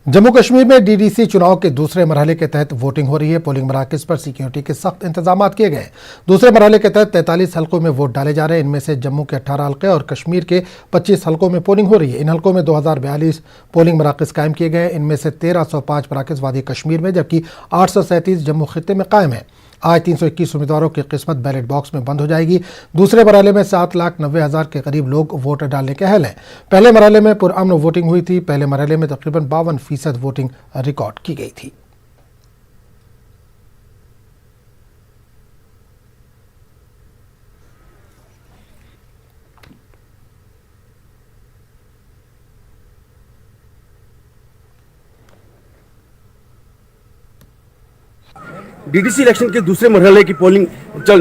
जम्मू कश्मीर में डीडीसी चुनाव के दूसरे मरहले के तहत वोटिंग हो रही है। पोलिंग मराकज पर सिक्योरिटी के सख्त इंतजाम किए गए। दूसरे मरहले के तहत 43 हल्कों में वोट डाले जा रहे हैं। इनमें से जम्मू के 18 हल्के और कश्मीर के 25 हल्कों में पोलिंग हो रही है। इन हल्कों में 2042 पोलिंग मराकज कायम किए गए। इनमें से 1305 मराकज वादी कश्मीर में जबकि 837 जम्मू खित्ते में कायम है। आज 321 उम्मीदवारों की किस्मत बैलेट बॉक्स में बंद हो जाएगी। दूसरे मरहले में 7,90,000 के करीब लोग वोट डालने के अहल हैं। पहले मरहले में पुरअमन वोटिंग हुई थी। पहले मरहले में तकरीबन 52% वोटिंग रिकॉर्ड की गई थी। डीडीसी इलेक्शन के दूसरे मरहले की पोलिंग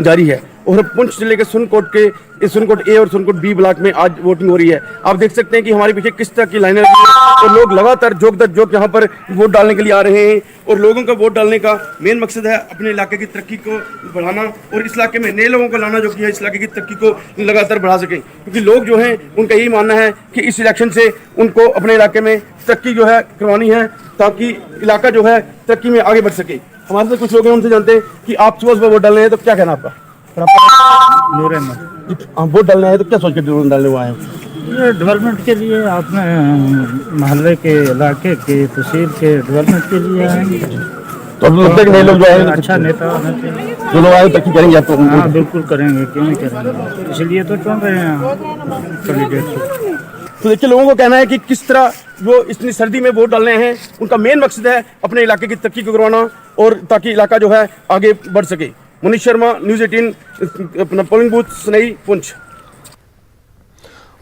जारी है और पुंछ जिले के सुनकोट ए और सुनकोट बी ब्लॉक में आज वोटिंग हो रही है। आप देख सकते हैं कि हमारे पीछे किस तरह की लाइनें लगी हैं और लोग लगातार जोक दर जोक यहाँ पर वोट डालने के लिए आ रहे हैं। और लोगों का वोट डालने का मेन मकसद है अपने इलाके की तरक्की को बढ़ाना और इस इलाके में नए लोगों को लाना जो कि है इस इलाके की तरक्की को लगातार बढ़ा सकें, क्योंकि लोग जो हैं उनका यही मानना है कि इस इलेक्शन से उनको अपने इलाके में तरक्की जो है करवानी है ताकि इलाका जो है तरक्की में आगे बढ़ सके। हमारे साथ कुछ लोग हैं, उनसे जानते हैं कि आप सुबह वोट डालने हैं तो क्या कहना आपका? नूर अहमद। वोट डालने हैं तो क्या सोच के वोट डालने हुआ है? ये डेवलपमेंट के लिए आपने मोहल्ले के इलाके के तहसील के डेवलपमेंट के लिए आएंगे। तो अब लगता है कि नए लोग जो है अच्छा नेता होना चाहिए। जो लोग आए तरक्की करेंगे आप तो? हाँ बिल्कुल करेंगे, क्यों नहीं करेंगे, इसलिए तो चुन रहे हैं कैंडिडेट को। तो देखिए लोगों को कहना है कि किस तरह जो इतनी सर्दी में वोट डालने हैं उनका मेन मकसद है अपने इलाके की तरक्की को करवाना और ताकि इलाका जो है आगे बढ़ सके। मुनीश शर्मा, न्यूज़ 18, अपना पोलिंग बूथ सनई, पुंछ।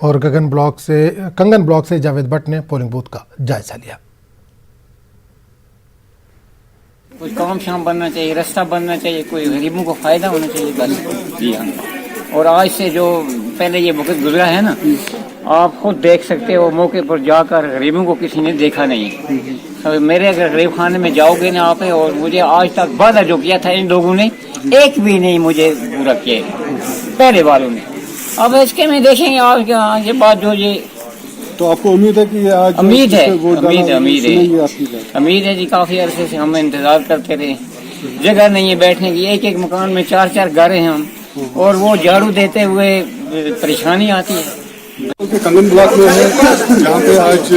और कंगन ब्लॉक से जावेद भट्ट ने पोलिंग बूथ का जायजा लिया। कुछ काम शाम बनना चाहिए, रास्ता बनना चाहिए, कोई गरीबों को फायदा होना चाहिए बस। जी हाँ। और आज से जो पहले ये वक्त गुजरा है ना, आप खुद देख सकते हो, मौके पर जाकर गरीबों को किसी ने देखा नहीं। तो मेरे अगर गरीब खाने में जाओगे ना आप, और मुझे आज तक वादा जो किया था इन लोगों ने एक भी नहीं मुझे पूरा किया पहले वालों ने। अब इसके में देखेंगे आज ये बात जो ये। तो आपको उम्मीद है कि आज उम्मीद है जी। काफी अरसे से हम इंतजार करते रहे, जगह नहीं है बैठने की। एक मकान में 4-4 घर हैं हम, और वो झाड़ू देते हुए परेशानी आती है। कंगन ब्लॉक में है जहाँ पे आज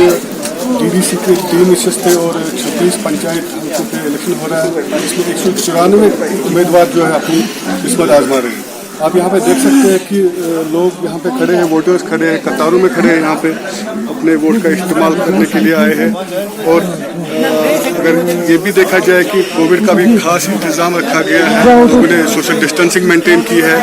डीडीसी के 3 नशस्तें और 36 पंचायत हल्कों पे इलेक्शन हो रहा है। इसमें 194 उम्मीदवार जो है अपनी किस्मत आजमा रहे हैं। आप यहाँ पे देख सकते हैं कि लोग यहाँ पे खड़े हैं, वोटर्स खड़े हैं, कतारों में खड़े हैं, यहाँ पे अपने वोट का इस्तेमाल करने के लिए आए हैं। और अगर ये भी देखा जाए कि कोविड का भी खास इंतजाम रखा गया है, लोगों ने सोशल डिस्टेंसिंग मेंटेन की है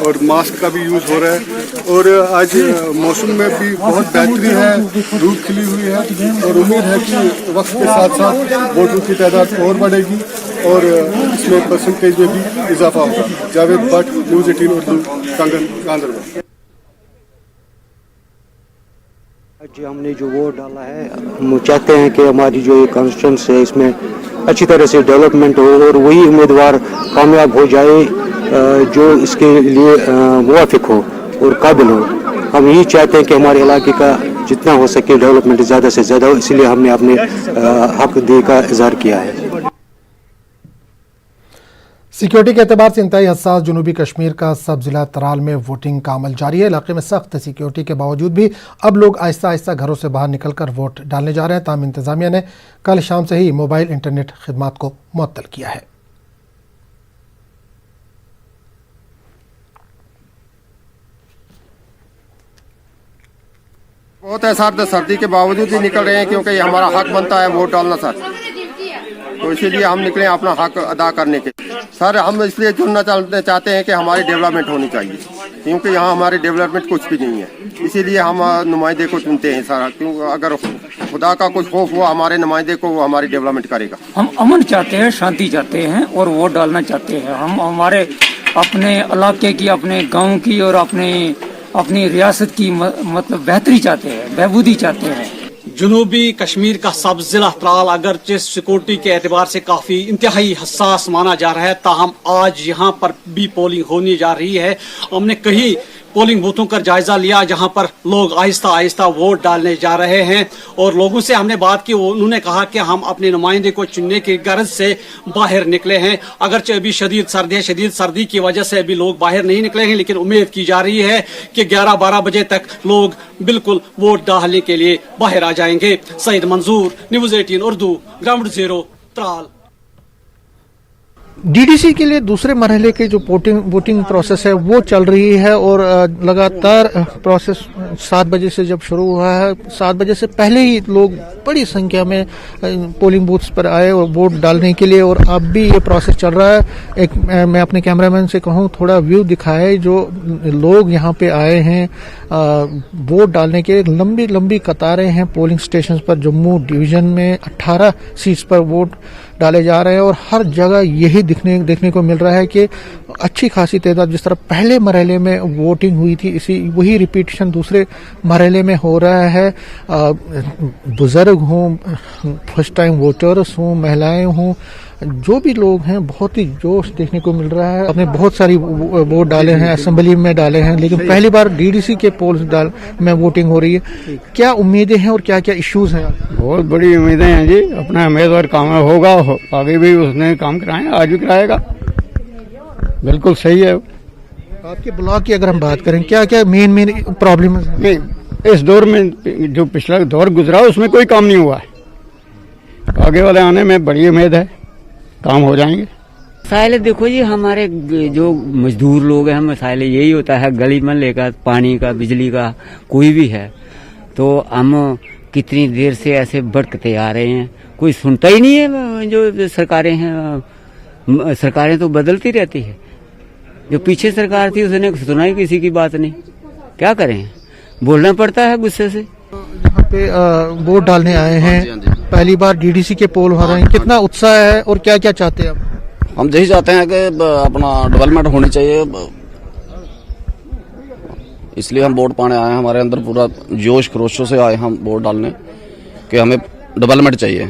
और मास्क का भी यूज़ हो रहा है। और आज मौसम में भी बहुत बेहतरी है, धूप खिली हुई है और उम्मीद है कि वक्त के साथ साथ वोटरों की तादाद और बढ़ेगी और इसमें परसेंटेज में भी इजाफा होगा। जावेद भट्ट, न्यूज़ 18 उर्दू, कंगन, गांधरबल। आज हमने जो वोट डाला है, हम चाहते हैं कि हमारी जो ये कॉन्स्टिट्यूंस है इसमें अच्छी तरह से डेवलपमेंट हो और वही उम्मीदवार कामयाब हो जाए जो इसके लिए मुवाफिक हो और काबिल हो। हम यही चाहते हैं कि हमारे इलाके का जितना हो सके डेवलपमेंट ज़्यादा से ज़्यादा हो, इसलिए हमने अपने हक दे का इजहार किया है। सिक्योरिटी के एतबार से इंतहाई हसास जनूबी कश्मीर का सब जिला तराल में वोटिंग का अमल जारी है। इलाके में सख्त सिक्योरिटी के बावजूद भी अब लोग आहिस्ता आहिस्ता घरों से बाहर निकलकर वोट डालने जा रहे हैं। ताहम इंतजामिया ने कल शाम से ही मोबाइल इंटरनेट खिदमात को मुअत्तल किया है। बहुत है सर, सर्दी के बावजूद ही निकल रहे हैं क्योंकि हमारा हक बनता है वोट डालना सर, तो इसीलिए हम निकले अपना हक अदा करने के। सर हम इसलिए चुनना चाहते हैं कि हमारी डेवलपमेंट होनी चाहिए, क्योंकि यहाँ हमारी डेवलपमेंट कुछ भी नहीं है, इसीलिए हम नुमाइंदे को चुनते हैं सर। क्योंकि अगर खुदा का कुछ खौफ हुआ हमारे नुमाइंदे को, वो हमारी डेवलपमेंट करेगा। हम अमन चाहते हैं, शांति चाहते हैं और वोट डालना चाहते हैं। हम हमारे अपने इलाके की, अपने गाँव की और अपनी रियासत की मतलब बेहतरी चाहते हैं, बहबूदी चाहते हैं। जनूबी कश्मीर का सब जिला त्राल अगरचे सिक्योरिटी के एतबार से काफ़ी इंतहाई हसास माना जा रहा है, ताहम आज यहाँ पर भी पोलिंग होने जा रही है। हमने कहीं पोलिंग बूथों का जायजा लिया जहां पर लोग आहिस्ता आहिस्ता वोट डालने जा रहे हैं। और लोगों से हमने बात की, उन्होंने कहा कि हम अपने नुमाइंदे को चुनने की गर्ज से बाहर निकले हैं। अगरचे अभी शदीद सर्दी है, शदीद सर्दी की वजह से अभी लोग बाहर नहीं निकले हैं, लेकिन उम्मीद की जा रही है कि 11-12 बजे तक लोग बिल्कुल वोट डालने के लिए बाहर आ जाएंगे। सईद मंजूर, news 18 Urdu, ground zero, Tral. DDC के लिए दूसरे मरहले की जो वोटिंग प्रोसेस है वो चल रही है और लगातार प्रोसेस 7 बजे से जब शुरू हुआ है, 7 बजे से पहले ही लोग बड़ी संख्या में पोलिंग बूथ्स पर आए और वोट डालने के लिए, और अब भी ये प्रोसेस चल रहा है। एक मैं अपने कैमरामैन से कहूँ थोड़ा व्यू दिखाए, जो लोग यहाँ पे आए हैं वोट डालने के, लंबी लंबी कतारें हैं पोलिंग स्टेशन पर। जम्मू डिवीजन में 18 सीट्स पर वोट डाले जा रहे हैं और हर जगह यही देखने को मिल रहा है कि अच्छी खासी तादाद, जिस तरह पहले मरहले में वोटिंग हुई थी वही रिपीटेशन दूसरे मरहले में हो रहा है। बुजुर्ग हों, फर्स्ट टाइम वोटर्स हों, महिलाएं हों, जो भी लोग हैं, बहुत ही जोश देखने को मिल रहा है। आपने बहुत सारी वोट डाले हैं, असेंबली में डाले हैं, लेकिन पहली बार डीडीसी के पोल्स में वोटिंग हो रही है। क्या उम्मीदें हैं और क्या क्या इश्यूज हैं? बहुत बड़ी उम्मीदें हैं जी। अपना उम्मीदवार काम होगा, आगे भी उसने काम कराए, आज भी कराएगा। बिल्कुल सही है। आपके ब्लॉक की अगर हम बात करें, क्या क्या मेन प्रॉब्लम है? इस दौर में जो पिछला दौर गुजरा उसमें कोई काम नहीं हुआ है। आगे वाले आने में बड़ी उम्मीद है, काम हो जाएंगे। मसाइल देखो जी, हमारे जो मजदूर लोग हैं, मसाइल यही होता है गली मोहल्ले का, पानी का, बिजली का, कोई भी है तो हम कितनी देर से ऐसे भटकते आ रहे हैं, कोई सुनता ही नहीं है। जो सरकारें हैं, सरकारें तो बदलती रहती है। जो पीछे सरकार थी उसने सुना ही किसी की बात नहीं। क्या करें, बोलना पड़ता है गुस्से से। यहाँ पे वोट डालने आए हैं, पहली बार डीडीसी के पोल हो रहे हैं, कितना उत्साह है और क्या क्या चाहते हैं आप? हम यही चाहते हैं कि अपना डेवलपमेंट होनी चाहिए, इसलिए हम वोट पाने आए हैं। हमारे अंदर पूरा जोश खरोशों से आए हम वोट डालने कि हमें डेवलपमेंट चाहिए।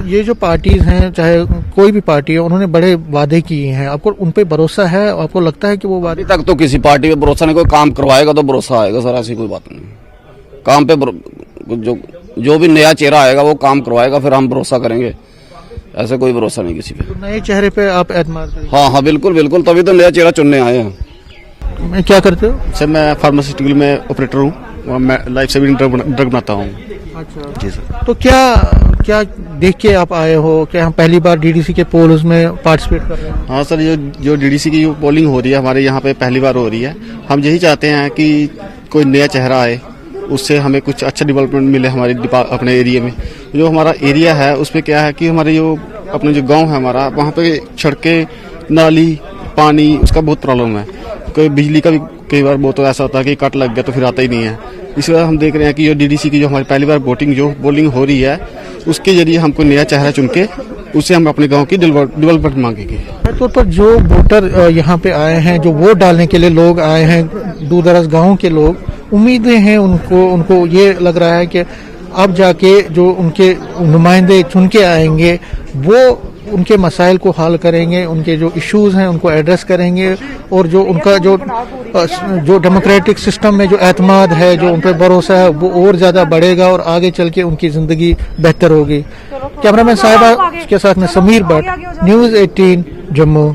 ये जो पार्टीज हैं, चाहे कोई भी पार्टी है, उन्होंने बड़े वादे किए हैं, आपको उन पे भरोसा है? आपको लगता है कि वो वादे? अभी तक तो किसी पार्टी पे भरोसा नहीं, कोई काम करवाएगा तो भरोसा आएगा सर, ऐसी कोई बात नहीं। काम पे जो भी नया चेहरा आएगा वो काम करवाएगा, फिर हम भरोसा करेंगे। ऐसे कोई भरोसा नहीं किसी पे। तो नए चेहरे पे आप एतमाद करेंगे? हाँ, बिल्कुल बिल्कुल, तभी तो नया चेहरा चुनने आए हैं। मैं क्या करते हो? सर मैं फार्मास्यूटिकल में ऑपरेटर हूँ, मैं लाइफ सेविंग ड्रग बनाता हूँ। अच्छा जी सर। तो क्या देख के आप आए हो? क्या हम पहली बार डीडीसी के पोल्स में पार्टिसिपेट कर रहे हैं? हाँ सर, जो डीडीसी की जो पोलिंग हो रही है हमारे यहाँ पे पहली बार हो रही है। हम यही चाहते हैं कि कोई नया चेहरा आए, उससे हमें कुछ अच्छा डेवलपमेंट मिले हमारे अपने एरिया में। जो हमारा एरिया है उसमें क्या है कि हमारे जो अपने जो गांव है हमारा, वहाँ पे सड़कें, नाली, पानी, उसका बहुत प्रॉब्लम है। कोई बिजली का भी कई बार बहुत ऐसा होता है कि कट लग गया तो फिर आता ही नहीं है। इस वजह हम देख रहे हैं कि जो डीडीसी की जो हमारी पहली बार पोलिंग हो रही है, उसके जरिए हमको नया चेहरा चुन के उससे हम अपने गांव की डेवलपमेंट मांगेंगे। तौर पर जो वोटर यहाँ पे आए हैं, जो वोट डालने के लिए लोग आए हैं, दूर दराज गाँव के लोग, उम्मीदें हैं उनको ये लग रहा है कि अब जाके जो उनके नुमाइंदे चुन के आएंगे वो उनके मसाइल को हल करेंगे, उनके जो इश्यूज हैं उनको एड्रेस करेंगे, और जो उनका जो डेमोक्रेटिक सिस्टम में जो एतमाद है, जो उन पर भरोसा है, वो और ज़्यादा बढ़ेगा और आगे चल के उनकी ज़िंदगी बेहतर होगी। कैमरामैन साहिबा के साथ में समीर भट्ट, न्यूज़ 18 जम्मू।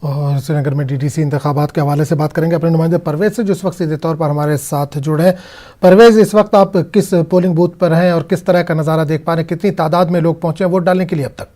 और श्रीनगर में डीडीसी इंतखाबात के हवाले से बात करेंगे अपने नुमाइंदे परवेज से, जो इस वक्त सीधे तौर पर हमारे साथ जुड़े हैं। परवेज, इस वक्त आप किस पोलिंग बूथ पर हैं और किस तरह का नज़ारा देख पा रहे हैं? कितनी तादाद में लोग पहुंचे हैं वोट डालने के लिए अब तक?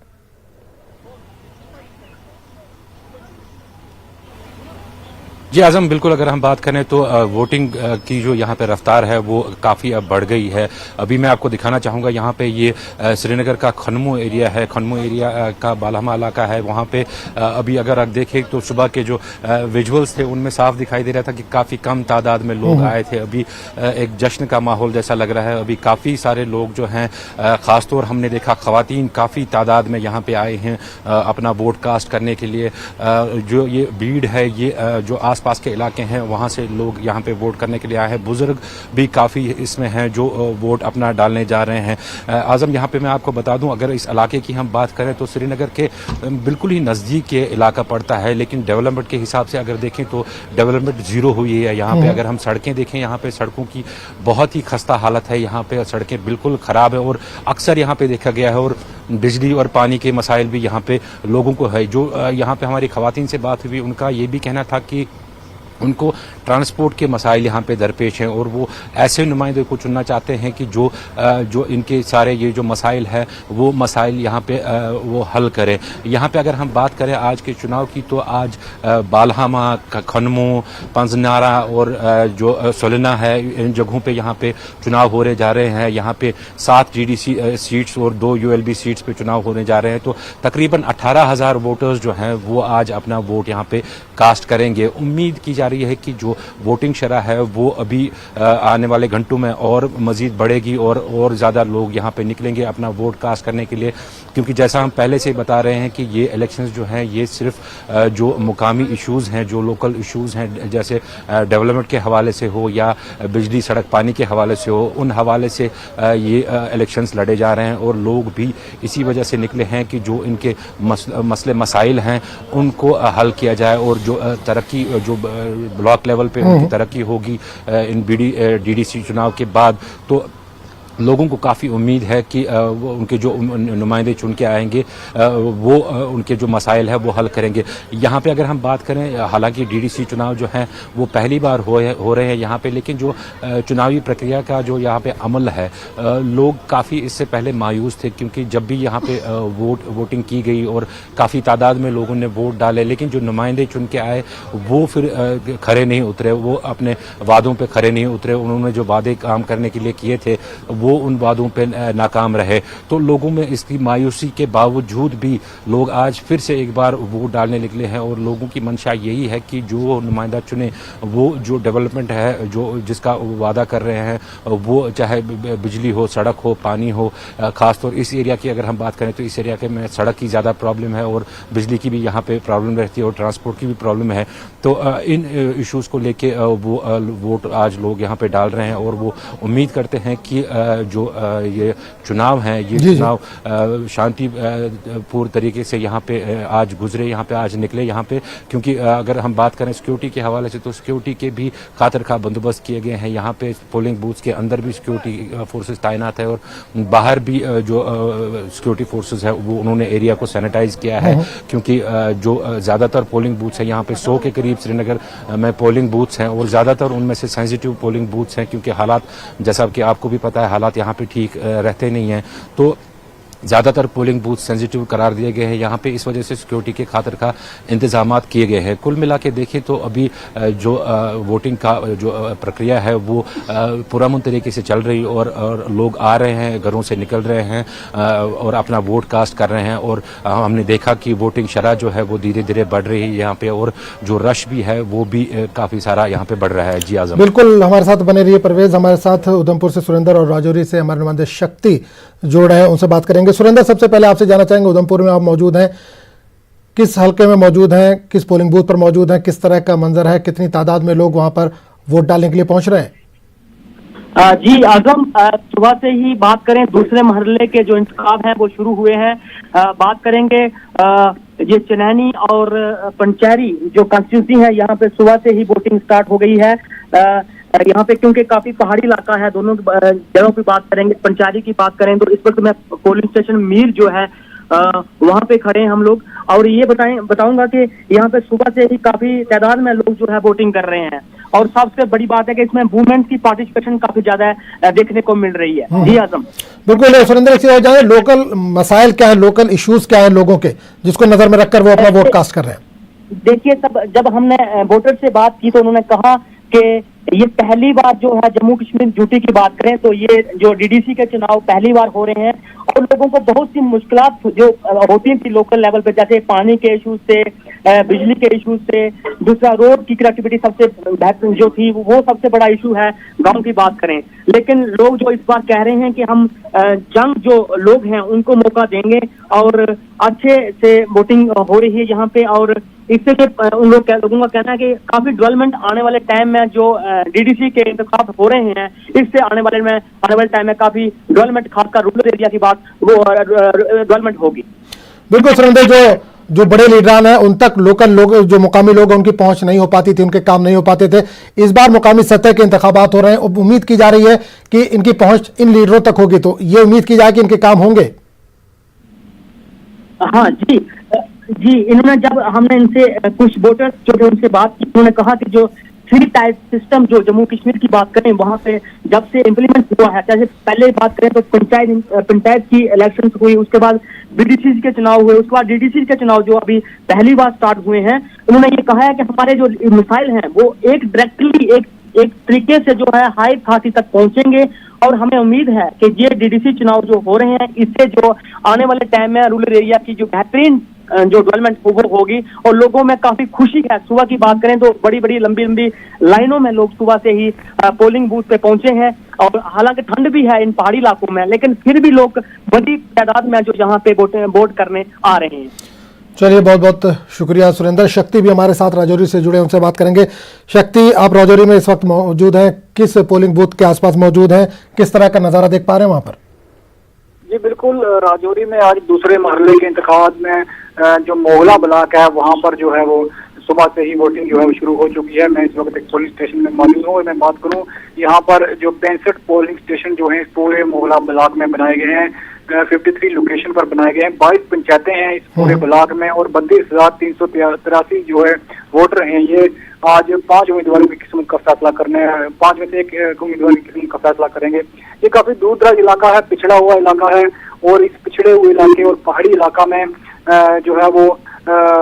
जी आजम, बिल्कुल अगर हम बात करें तो वोटिंग की जो यहाँ पे रफ्तार है वो काफ़ी अब बढ़ गई है। अभी मैं आपको दिखाना चाहूँगा, यहाँ पे ये श्रीनगर का खनमू एरिया है, खनमू एरिया का बालामा इलाका है। वहाँ पे अभी अगर आप देखें तो सुबह के जो विजुअल्स थे उनमें साफ दिखाई दे रहा था कि काफ़ी कम तादाद में लोग आए थे। अभी एक जश्न का माहौल जैसा लग रहा है। अभी काफ़ी सारे लोग जो हैं, ख़ासतौर हमने देखा ख़वातीन काफ़ी तादाद में यहाँ पे आए हैं अपना वोट कास्ट करने के लिए। जो ये भीड़ है, ये जो आसपास के इलाके हैं वहाँ से लोग यहाँ पे वोट करने के लिए आए हैं। बुजुर्ग भी काफ़ी इसमें हैं जो वोट अपना डालने जा रहे हैं। आजम, यहाँ पे मैं आपको बता दूं, अगर इस इलाके की हम बात करें तो श्रीनगर के बिल्कुल ही नज़दीक के इलाका पड़ता है, लेकिन डेवलपमेंट के हिसाब से अगर देखें तो डेवलपमेंट जीरो हुई है यहाँ पे। अगर हम सड़कें देखें, यहाँ पे सड़कों की बहुत ही खस्ता हालत है, यहाँ पे सड़कें बिल्कुल ख़राब है और अक्सर यहाँ पे देखा गया है। और बिजली और पानी के मसाइल भी यहाँ पे लोगों को है। जो यहाँ पे हमारी खवातीन से बात हुई, उनका ये भी कहना था कि उनको ट्रांसपोर्ट के मसाइल यहाँ पे दरपेश हैं और वो ऐसे नुमाइंदे को चुनना चाहते हैं कि जो इनके सारे ये जो मसाइल है वो मसाइल यहाँ पे वो हल करें। यहाँ पे अगर हम बात करें आज के चुनाव की, तो आज बालहामा, खनमू, पंजनारा और जो सोलना है, इन जगहों पे यहाँ पे चुनाव होने जा रहे हैं। यहाँ पे 7 GDC सीट्स और 2 ULB सीट्स पे चुनाव होने जा रहे हैं। तो तकरीबन 18,000 वोटर्स जो हैं वो आज अपना वोट यहाँ पे कास्ट करेंगे। उम्मीद की जा रही है कि जो वोटिंग शरह है वो अभी आने वाले घंटों में और मजीद बढ़ेगी और ज़्यादा लोग यहाँ पे निकलेंगे अपना वोट कास्ट करने के लिए, क्योंकि जैसा हम पहले से बता रहे हैं कि ये इलेक्शंस जो हैं ये सिर्फ जो मुकामी इश्यूज़ हैं, जो लोकल इश्यूज़ हैं, जैसे डेवलपमेंट के हवाले से हो या बिजली सड़क पानी के हवाले से हो, उन हवाले से ये इलेक्शंस लड़े जा रहे हैं। और लोग भी इसी वजह से निकले हैं कि जो इनके मसले मसाइल हैं उनको हल किया जाए और जो तरक्की जो ब्लॉक लेवल पे उनकी तरक्की होगी इन DDC चुनाव के बाद। तो लोगों को काफ़ी उम्मीद है कि वो उनके जो नुमाइंदे चुन के आएंगे वो उनके जो मसाइल है वो हल करेंगे। यहाँ पे अगर हम बात करें, हालांकि DDC चुनाव जो हैं वो पहली बार हो रहे हैं यहाँ पे, लेकिन जो चुनावी प्रक्रिया का जो यहाँ पे अमल है, लोग काफ़ी इससे पहले मायूस थे, क्योंकि जब भी यहाँ पे वोटिंग की गई और काफ़ी तादाद में लोगों ने वोट डाले, लेकिन जो नुमाइंदे चुन के आए वो फिर खरे नहीं उतरे, वो अपने वादों पर खरे नहीं उतरे। उन्होंने जो वादे काम करने के लिए किए थे वो उन वादों पे नाकाम रहे। तो लोगों में इसकी मायूसी के बावजूद भी लोग आज फिर से एक बार वोट डालने निकले हैं और लोगों की मंशा यही है कि जो नुमाइंदा चुने वो जो डेवलपमेंट है, जो जिसका वादा कर रहे हैं, वो चाहे बिजली हो, सड़क हो, पानी हो। खासतौर इस एरिया की अगर हम बात करें तो इस एरिया के में सड़क की ज़्यादा प्रॉब्लम है और बिजली की भी यहाँ पे प्रॉब्लम रहती है और ट्रांसपोर्ट की भी प्रॉब्लम है। तो इन इशूज़ को लेके वो वोट आज लोग यहाँ पे डाल रहे हैं और वो उम्मीद करते हैं कि जो ये चुनाव हैं, ये चुनाव शांतिपूर्ण तरीके से यहाँ पे आज गुजरे, यहाँ पे आज निकले यहाँ पे। क्योंकि अगर हम बात करें सिक्योरिटी के हवाले से, तो सिक्योरिटी के भी खातिर खा बंदोबस्त किए गए हैं। यहाँ पे पोलिंग बूथ्स के अंदर भी सिक्योरिटी फोर्सेस तैनात है और बाहर भी जो सिक्योरिटी फोर्सेस है वो उन्होंने एरिया को सैनिटाइज किया है, क्योंकि जो ज़्यादातर पोलिंग बूथ्स हैं यहाँ पे 100 के करीब श्रीनगर में पोलिंग बूथ्स हैं और ज़्यादातर उनमें से सेंसिटिव पोलिंग बूथ्स हैं, क्योंकि हालात जैसा कि आपको भी पता है हालात यहाँ पे ठीक रहते नहीं हैं। तो ज़्यादातर पोलिंग बूथ सेंसिटिव करार दिए गए हैं यहाँ पे, इस वजह से सिक्योरिटी के खातिर का इंतजामात किए गए हैं। कुल मिला के देखें तो अभी जो वोटिंग का जो प्रक्रिया है वो पुरअमन तरीके से चल रही और लोग आ रहे हैं, घरों से निकल रहे हैं और अपना वोट कास्ट कर रहे हैं। और हमने देखा कि वोटिंग शरह जो है वो धीरे धीरे बढ़ रही है यहाँ पे और जो रश भी है वो भी काफ़ी सारा यहाँ पे बढ़ रहा है। जी आजम, बिल्कुल हमारे साथ बने रहिए परवेज। हमारे साथ उधमपुर से सुरेंद्र और राजौरी से हमारे नुमाइंदे शक्ति जोड़ रहे हैं, उनसे बात करेंगे। सुरेंद्र, सबसे पहले आपसे जानना चाहेंगे, उधमपुर में आप मौजूद हैं, किस हलके में मौजूद हैं, किस पोलिंग बूथ पर मौजूद हैं, किस तरह का मंजर है, कितनी तादाद में लोग वहां पर वोट डालने के लिए पहुंच रहे हैं? जी आजम, सुबह से ही बात करें, दूसरे मरहले के जो इंतखाब हैं वो शुरू हुए हैं। बात करेंगे ये चनैनी और पंचैरी जो कॉन्स्टिट्यूंसी है, यहाँ पे सुबह से ही वोटिंग स्टार्ट हो गई है। यहाँ पे क्योंकि काफी पहाड़ी इलाका है, दोनों जगहों की बात करेंगे। पंचैरी की बात करें तो इस वक्त मैं पोलिंग स्टेशन मीर जो है वहाँ पे खड़े हैं हम लोग, और ये बताऊंगा कि यहाँ पे सुबह से ही काफी तादाद में लोग जो है वोटिंग कर रहे हैं। और सबसे बड़ी बात है कि इसमें वुमेन की पार्टिसिपेशन काफी ज्यादा देखने को मिल रही है। जी आजम, बिल्कुल। सुरेंद्र, एक चीज जाने, लोकल मसाइल क्या है, लोकल इश्यूज क्या है लोगों के, जिसको नजर में रखकर वो अपना वोट कास्ट कर रहे हैं? देखिए, जब हमने वोटर से बात की तो उन्होंने कहा कि ये पहली बार जो है जम्मू कश्मीर यूटी की बात करें तो ये जो डीडीसी के चुनाव पहली बार हो रहे हैं और लोगों को बहुत सी मुश्किलात जो होती थी लोकल लेवल पे, जैसे पानी के इश्यूज से, बिजली के इश्यूज से, दूसरा रोड की कनेक्टिविटी सबसे बेहतर जो थी वो सबसे बड़ा इशू है गांव की बात करें। लेकिन लोग जो इस बार कह रहे हैं कि हम जंग जो लोग हैं उनको मौका देंगे और अच्छे से वोटिंग हो रही है यहाँ पे, और इससे उन लोगों का कहना है कि काफी डेवलपमेंट आने वाले टाइम में जो डीडीसी के इंतखाब हो रहे हैं इससे आने वाले टाइम में काफी डेवलपमेंट, खासकर रूरल एरिया की बात, वो डेवलपमेंट होगी। बिल्कुल सुरेंद्र, जो बड़े लीडरान हैं उन तक लोकल लोग, जो मुकामी लोग, उनकी पहुंच नहीं हो पाती थी, उनके काम नहीं हो पाते थे। इस बार मुकामी सतह के इंतखाबात हो रहे हैं, उम्मीद की जा रही है कि इनकी पहुंच इन लीडरों तक होगी, तो ये उम्मीद की जाए कि इनके काम होंगे। हाँ जी, इन्होंने जब हमने इनसे कुछ वोटर्स जो थे उनसे बात की, उन्होंने कहा कि जो 3 टायर सिस्टम जो जम्मू कश्मीर की बात करें वहां पे जब से इम्प्लीमेंट हुआ है, जैसे पहले बात करें तो पंचायत की इलेक्शन हुई, उसके बाद बीडीसी के चुनाव हुए, उसके बाद डीडीसी के चुनाव जो अभी पहली बार स्टार्ट हुए हैं, उन्होंने ये कहा है कि हमारे जो मिसाइल हैं वो एक डायरेक्टली एक तरीके से जो है हाई अथॉरिटी तक पहुंचेंगे और हमें उम्मीद है कि ये डीडीसी चुनाव जो हो रहे हैं इससे जो आने वाले टाइम में रूरल एरिया की जो बेहतरीन जो डेवलपमेंट वो होगी और लोगों में काफी खुशी है। सुबह की बात करें तो बड़ी बड़ी लंबी लाइनों में लोग सुबह से ही पोलिंग बूथ पे पहुंचे हैं, और हालांकि ठंड भी है इन पहाड़ी इलाकों में, लेकिन फिर भी लोग बड़ी तादाद में जो यहाँ पे वोट करने आ रहे हैं। चलिए, बहुत बहुत शुक्रिया सुरेंद्र। शक्ति भी हमारे साथ राजौरी से जुड़े, उनसे बात करेंगे। शक्ति, आप राजौरी में इस वक्त मौजूद हैं, किस पोलिंग बूथ के आसपास मौजूद हैं, किस तरह का नजारा देख पा रहे हैं वहां पर? जी बिल्कुल, राजौरी में आज दूसरे मरहले के इंतखाबात में जो मोगला ब्लॉक है वहां पर जो है वो सुबह से ही वोटिंग जो है वो शुरू हो चुकी है। मैं इस वक्त एक पोलिंग स्टेशन में मौजूद हूँ। मैं बात करूँ, यहाँ पर जो 65 पोलिंग स्टेशन जो है पूरे मोगला ब्लॉक में बनाए गए हैं, 53 लोकेशन पर बनाए गए हैं। 22 पंचायतें हैं इस पूरे ब्लॉक में और 32,383 जो है वोटर हैं। ये आज 5 उम्मीदवारों की किस्मत का फैसला करने, 5 में से एक उम्मीदवार की किस्मत का फैसला करेंगे। ये काफी दूर दराज इलाका है, पिछड़ा हुआ इलाका है, और इस पिछड़े हुए इलाके और पहाड़ी इलाका में जो है वो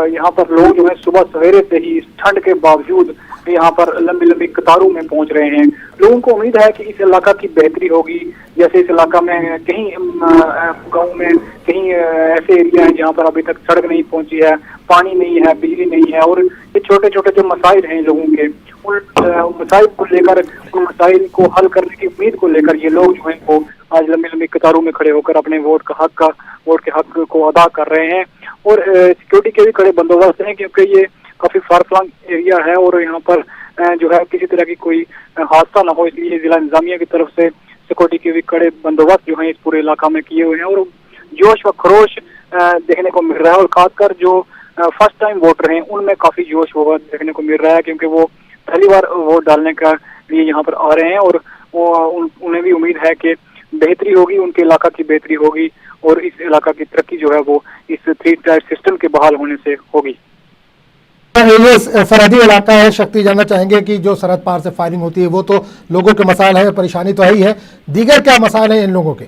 यहाँ पर लोग जो है सुबह सवेरे से ही इस ठंड के बावजूद यहाँ पर लंबी लंबी कतारों में पहुंच रहे हैं। लोगों को उम्मीद है कि इस इलाका की बेहतरी होगी। जैसे इस इलाका में कहीं गांव में कहीं ऐसे एरिया हैं जहाँ पर अभी तक सड़क नहीं पहुंची है, पानी नहीं है, बिजली नहीं है, और ये छोटे छोटे जो मसाइल हैं लोगों के, उन मसाइल को लेकर, उन मसाइल को हल करने की उम्मीद को लेकर ये लोग जो है वो आज लंबी लंबी कतारों में खड़े होकर अपने वोट के हक को अदा कर रहे हैं। और सिक्योरिटी के भी कड़े बंदोबस्त हैं, क्योंकि ये काफी फार फ्लंग एरिया है और यहाँ पर जो है किसी तरह की कोई हादसा ना हो, इसलिए जिला इंतजामिया की तरफ से सिक्योरिटी के भी कड़े बंदोबस्त जो है इस पूरे इलाका में किए हुए हैं। और जोश व खरोश देखने को मिल रहा है, और खासकर जो फर्स्ट टाइम वोटर हैं उनमें काफी जोश होगा देखने को मिल रहा है, क्योंकि वो पहली बार वोट डालने का लिए यहाँ पर आ रहे हैं, और उन्हें भी उम्मीद है कि बेहतरी होगी, उनके इलाका की बेहतरी होगी, और इस इलाका की तरक्की जो है वो इस 3 टायर सिस्टम के बहाल होने से होगी। ये सरहदी इलाका है, शक्ति जानना चाहेंगे कि जो सरहद पार से फायरिंग होती है वो तो लोगों के मसाइल है, परेशानी तो है ही है, दीगर क्या मसाइल है इन लोगों के?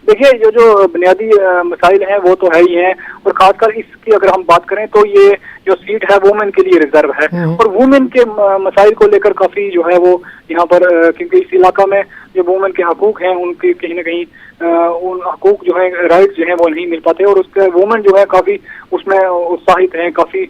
देखिए, जो बुनियादी मसाइल हैं वो तो है ही हैं, और खासकर इसकी अगर हम बात करें तो ये जो सीट है वुमेन के लिए रिजर्व है, और वुमेन के मसाइल को लेकर काफी जो है वो यहाँ पर, क्योंकि इस इलाका में जो वुमेन के हकूक हैं उनकी कहीं ना कहीं उन हकूक जो है, राइट जो है वो नहीं मिल पाते, और उसके वुमेन जो है काफी उसमें उत्साहित हैं, काफी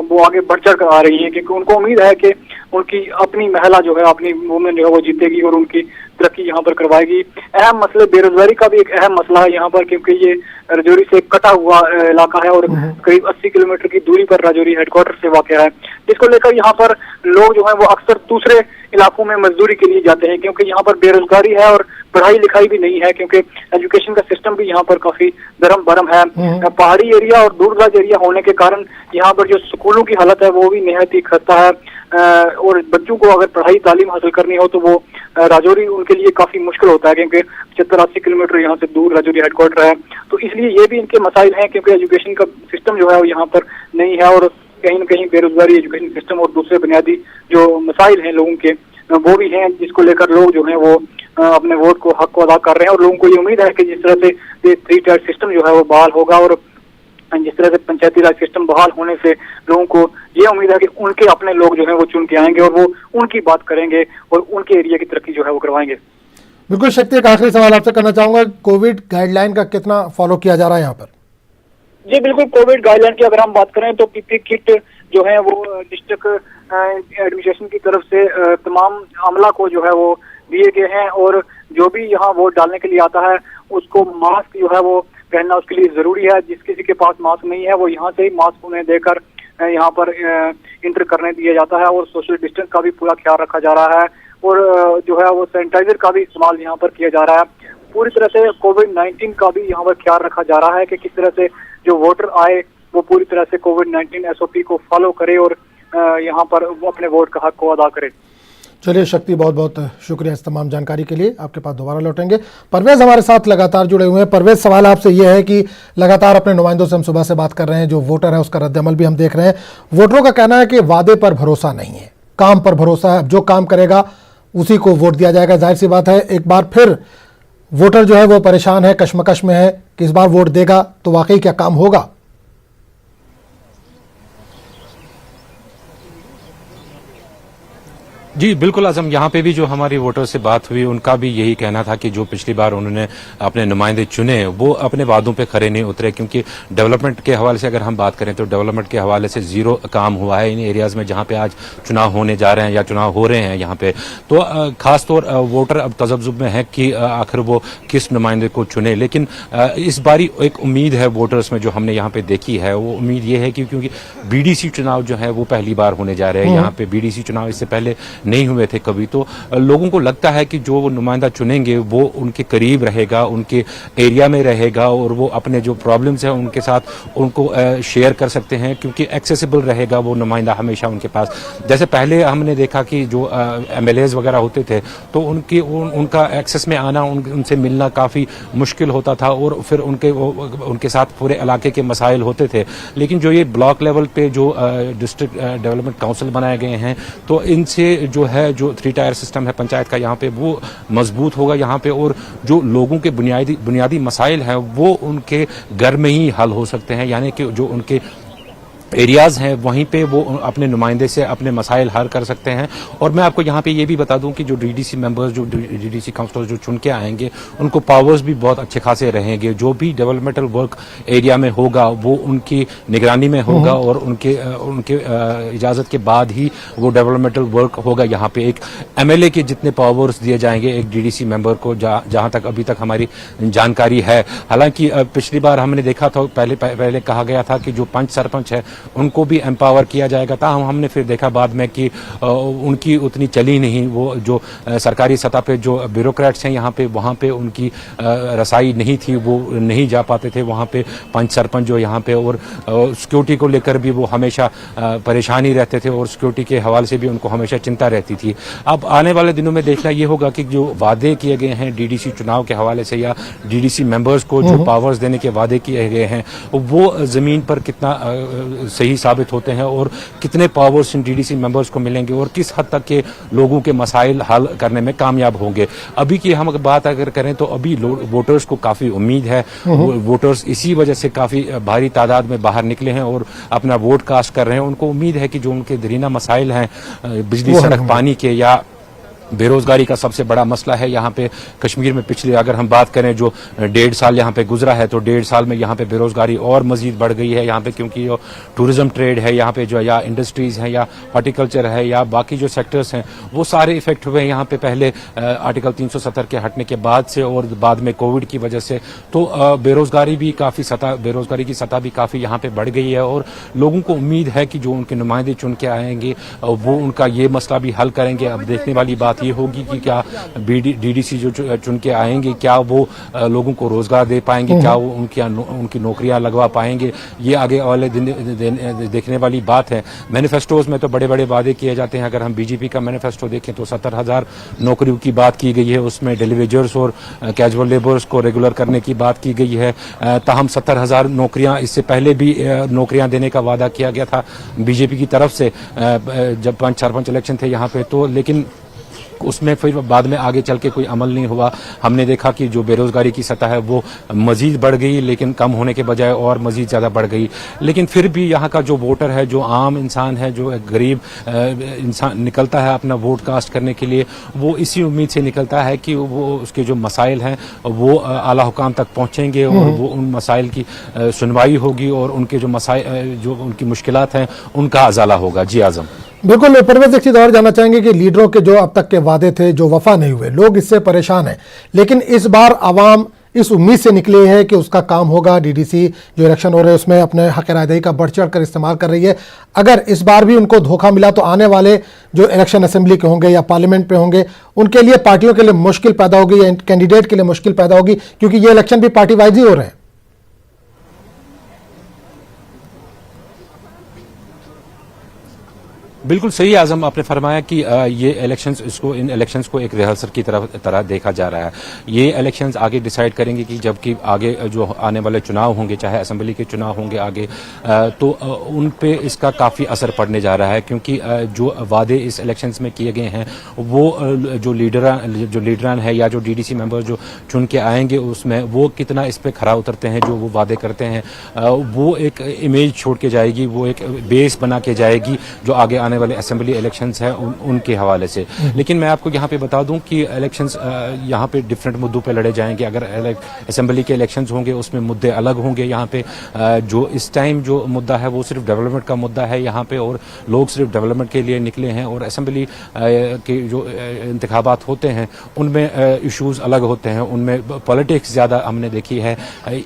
वो आगे बढ़ चढ़ कर आ रही हैं, क्योंकि उनको उम्मीद है कि उनकी अपनी महिला जो है, अपनी वुमेन जो है वो जीतेगी और उनकी तरक्की यहाँ पर करवाएगी। अहम मसले बेरोजगारी का भी एक अहम मसला है यहाँ पर, क्योंकि ये राजौरी से कटा हुआ इलाका है और करीब 80 किलोमीटर की दूरी पर राजौरी हेडक्वार्टर से वाक़या है, जिसको लेकर यहाँ पर लोग जो है वो अक्सर दूसरे इलाकों में मजदूरी के लिए जाते हैं, क्योंकि यहाँ पर बेरोजगारी है और पढ़ाई लिखाई भी नहीं है, क्योंकि एजुकेशन का सिस्टम भी यहाँ पर काफी दरम बरम है। पहाड़ी एरिया और दूर दराज एरिया होने के कारण यहाँ पर जो स्कूलों की हालत है वो भी निहायत ही खस्ता है, और बच्चों को अगर पढ़ाई तालीम हासिल करनी हो तो वो राजौरी उनके लिए काफी मुश्किल होता है, क्योंकि 70-80 किलोमीटर यहाँ से दूर राजौरी हेडक्वार्टर है। तो इसलिए ये भी इनके मसाइल हैं, क्योंकि एजुकेशन का सिस्टम जो है वो यहाँ पर नहीं है, और कहीं न कहीं बेरोजगारी, एजुकेशन सिस्टम और दूसरे बुनियादी जो मसाइल हैं लोगों के वो भी हैं, जिसको लेकर लोग जो है वो अपने वोट को हक को अदा कर रहे हैं। और लोगों को ये उम्मीद है कि जिस तरह से 3 टायर सिस्टम जो है वो बहाल होगा और जिस तरह से पंचायती राज सिस्टम बहाल होने से लोगों को ये उम्मीद है कि उनके अपने लोग जो है वो चुन के आएंगे और वो उनकी बात करेंगे और उनके एरिया की तरक्की जो है वो करवाएंगे। बिल्कुल शक्ति, एक आखिरी सवाल आपसे करना चाहूंगा, कोविड गाइडलाइन का कितना फॉलो किया जा रहा है यहाँ पर? जी बिल्कुल, कोविड गाइडलाइन की अगर हम बात करें तो पीपी किट जो है वो डिस्ट्रिक्ट एडमिनिस्ट्रेशन की तरफ से तमाम अमला को जो है वो दिए गए हैं और जो भी यहाँ वोट डालने के लिए आता है उसको मास्क जो है वो पहनना उसके लिए जरूरी है। जिस किसी के पास मास्क नहीं है वो यहाँ से ही मास्क उन्हें देकर यहाँ पर इंटर करने दिया जाता है और सोशल डिस्टेंस का भी पूरा ख्याल रखा जा रहा है और जो है वो सैनिटाइजर का भी इस्तेमाल यहाँ पर किया जा रहा है। पूरी तरह से कोविड-19 का भी यहाँ पर ख्याल रखा जा रहा है कि किस तरह से जो वोटर आए वो पूरी तरह से कोविड-19 SOP को फॉलो करे और यहाँ पर वो अपने वोट का हक को अदा करे। चलिए शक्ति, बहुत बहुत शुक्रिया इस तमाम जानकारी के लिए। आपके पास दोबारा लौटेंगे। परवेज हमारे साथ लगातार जुड़े हुए हैं। परवेज, सवाल आपसे यह है कि लगातार अपने नुमाइंदों से हम सुबह से बात कर रहे हैं, जो वोटर है उसका रद्द-ए-अमल भी हम देख रहे हैं। वोटरों का कहना है कि वादे पर भरोसा नहीं है, काम पर भरोसा है, जो काम करेगा उसी को वोट दिया जाएगा। जाहिर सी बात है, एक बार फिर वोटर जो है वो परेशान है, कश्मकश में है कि इस बार वोट देगा तो वाकई क्या काम होगा। जी बिल्कुल आजम, यहाँ पे भी जो हमारी वोटर से बात हुई उनका भी यही कहना था कि जो पिछली बार उन्होंने अपने नुमाइंदे चुने वो अपने वादों पे खरे नहीं उतरे, क्योंकि डेवलपमेंट के हवाले से अगर हम बात करें तो डेवलपमेंट के हवाले से जीरो काम हुआ है इन एरियाज में जहाँ पे आज चुनाव होने जा रहे हैं या चुनाव हो रहे हैं यहाँ पे। तो खासतौर वोटर अब तजब्जुब में है कि आखिर वो किस नुमाइंदे को चुने। लेकिन इस बारी एक उम्मीद है वोटर्स में जो हमने यहाँ पे देखी है, वो उम्मीद ये है कि क्योंकि BDC चुनाव जो है वो पहली बार होने जा रहे हैं यहाँ पे। BDC चुनाव इससे पहले नहीं हुए थे कभी, तो लोगों को लगता है कि जो नुमाइंदा चुनेंगे वो उनके करीब रहेगा, उनके एरिया में रहेगा और वो अपने जो प्रॉब्लम्स हैं उनके साथ उनको शेयर कर सकते हैं, क्योंकि एक्सेसिबल रहेगा वो नुमाइंदा हमेशा उनके पास। जैसे पहले हमने देखा कि जो MLAs वगैरह होते थे तो उनका एक्सेस में आना, उनसे मिलना काफ़ी मुश्किल होता था और फिर उनके साथ पूरे इलाके के मसाइल होते थे। लेकिन जो ये ब्लॉक लेवल पे जो डिस्ट्रिक्ट डेवलपमेंट काउंसिल बनाए गए हैं तो इनसे जो है जो 3 टायर सिस्टम है पंचायत का यहाँ पे वो मजबूत होगा यहाँ पे, और जो लोगों के बुनियादी मसाइल हैं वो उनके घर में ही हल हो सकते हैं। यानी कि जो उनके एरियाज हैं वहीं पे वो अपने नुमाइंदे से अपने मसाइल हल कर सकते हैं। और मैं आपको यहाँ पे ये भी बता दूं कि जो DDC मेंबर्स, जो DDC काउंसलर जो चुन के आएंगे उनको पावर्स भी बहुत अच्छे खासे रहेंगे। जो भी डेवलपमेंटल वर्क एरिया में होगा वो उनकी निगरानी में होगा और उनके इजाज़त के बाद ही वो डेवलपमेंटल वर्क होगा। यहाँ पे एक MLA के जितने पावर्स दिए जाएंगे एक DDC मेंबर को, जहाँ तक अभी तक हमारी जानकारी है। हालांकि पिछली बार हमने देखा था, पहले कहा गया था कि जो पंच सरपंच है उनको भी एम्पावर किया जाएगा, ताहम हमने फिर देखा बाद में कि उनकी उतनी चली नहीं। वो जो सरकारी सतह पे जो ब्यूरोक्रेट्स हैं यहाँ पे, वहाँ पे उनकी रसाई नहीं थी, वो नहीं जा पाते थे वहाँ पे पंच सरपंच जो यहाँ पे। और सिक्योरिटी को लेकर भी वो हमेशा परेशान ही रहते थे और सिक्योरिटी के हवाले से भी उनको हमेशा चिंता रहती थी। अब आने वाले दिनों में देखना ये होगा कि जो वादे किए गए हैं DDC चुनाव के हवाले से या DDC मेंबर्स को जो पावर्स देने के वादे किए गए हैं वो जमीन पर कितना सही साबित होते हैं और कितने पावर्स इन DDC मेंबर्स को मिलेंगे और किस हद तक के लोगों के मसाइल हल करने में कामयाब होंगे। अभी की हम बात अगर करें तो अभी वोटर्स को काफ़ी उम्मीद है। वोटर्स इसी वजह से काफ़ी भारी तादाद में बाहर निकले हैं और अपना वोट कास्ट कर रहे हैं। उनको उम्मीद है कि जो उनके दरीना मसाइल हैं, बिजली, सड़क, पानी के या बेरोजगारी का सबसे बड़ा मसला है यहाँ पे कश्मीर में। पिछले अगर हम बात करें जो 1.5 साल यहाँ पे गुजरा है तो 1.5 साल में यहाँ पे बेरोजगारी और मजीद बढ़ गई है यहाँ पे, क्योंकि जो टूरिज्म ट्रेड है यहाँ पे, जो या इंडस्ट्रीज हैं या हॉर्टिकल्चर है या बाकी जो सेक्टर्स हैं वो सारे इफेक्ट हुए हैं यहाँ पे पहले आर्टिकल 370 के हटने के बाद से और बाद में कोविड की वजह से। तो बेरोजगारी की सतह भी काफ़ी यहाँ पे बढ़ गई है और लोगों को उम्मीद है कि जो उनके नुमाइंदे चुन के आएंगे वो उनका ये मसला भी हल करेंगे। अब देखने वाली बात ये होगी कि क्या DDC जो चुन के आएंगे क्या वो लोगों को रोजगार दे पाएंगे, क्या वो उनकी नौकरियां लगवा पाएंगे, ये आगे वाले दिन देखने वाली बात है। मैनिफेस्टोज में तो बड़े बड़े वादे किए जाते हैं। अगर हम BJP का मैनिफेस्टो देखें तो 70,000 नौकरियों की बात की गई है, उसमें डेलीवेजर्स और कैजुअल लेबर्स को रेगुलर करने की बात की गई है। ताहम 70,000 नौकरियां, इससे पहले भी नौकरियां देने का वादा किया गया था BJP की तरफ से जब पंच सरपंच इलेक्शन थे यहाँ पे। तो लेकिन उसमें फिर बाद में आगे चल के कोई अमल नहीं हुआ। हमने देखा कि जो बेरोजगारी की सतह है वो मजीद बढ़ गई, लेकिन कम होने के बजाय और मजीद ज़्यादा बढ़ गई। लेकिन फिर भी यहाँ का जो वोटर है, जो आम इंसान है, जो गरीब इंसान निकलता है अपना वोट कास्ट करने के लिए, वो इसी उम्मीद से निकलता है कि वो उसके जो मसाइल हैं वो आला हुकाम तक पहुँचेंगे और वो उन मसाइल की सुनवाई होगी और उनके जो मसाइल, जो उनकी मुश्किलात हैं, उनका अजाला होगा। जी आजम बिल्कुल। परवेज, एक चीज और जानना चाहेंगे कि लीडरों के जो अब तक के वादे थे जो वफा नहीं हुए, लोग इससे परेशान हैं, लेकिन इस बार आवाम इस उम्मीद से निकली है कि उसका काम होगा। डीडीसी जो इलेक्शन हो रहे हैं उसमें अपने हक रायदही का बढ़ चढ़ कर इस्तेमाल कर रही है। अगर इस बार भी उनको धोखा मिला तो आने वाले जो इलेक्शन असेंबली के होंगे या पार्लियामेंट पे होंगे, उनके लिए, पार्टियों के लिए मुश्किल पैदा होगी या कैंडिडेट के लिए मुश्किल पैदा होगी, क्योंकि ये इलेक्शन भी पार्टी वाइज ही हो रहे हैं। बिल्कुल सही आजम, आपने फरमाया कि ये इलेक्शंस, इन इलेक्शंस को एक रिहर्सल की तरह देखा जा रहा है। ये इलेक्शंस आगे डिसाइड करेंगे कि जबकि आगे जो आने वाले चुनाव होंगे, चाहे असेंबली के चुनाव होंगे आगे, तो उन पे इसका काफ़ी असर पड़ने जा रहा है, क्योंकि जो वादे इस इलेक्शंस में किए गए हैं वो जो लीडरान है या जो डीडीसी मेंबर जो चुन के आएंगे उसमें वो कितना इस पे खरा उतरते हैं, जो वो वादे करते हैं वो एक इमेज छोड़ के जाएगी, वो एक बेस बना के जाएगी जो आगे आने वाले असेंबली इलेक्शंस हैं उनके हवाले से। लेकिन मैं आपको यहाँ पे बता दूं कि इलेक्शंस यहाँ पे डिफरेंट मुद्दों पे लड़े जाएंगे। अगर असेंबली के इलेक्शंस होंगे उसमें मुद्दे अलग होंगे। यहाँ पे जो इस टाइम जो मुद्दा है वो सिर्फ डेवलपमेंट का मुद्दा है यहाँ पे, और लोग सिर्फ डेवलपमेंट के लिए निकले हैं, और असेंबली के जो इंतखाबात होते हैं उनमें इशूज अलग होते हैं, उनमें पॉलिटिक्स ज़्यादा हमने देखी है।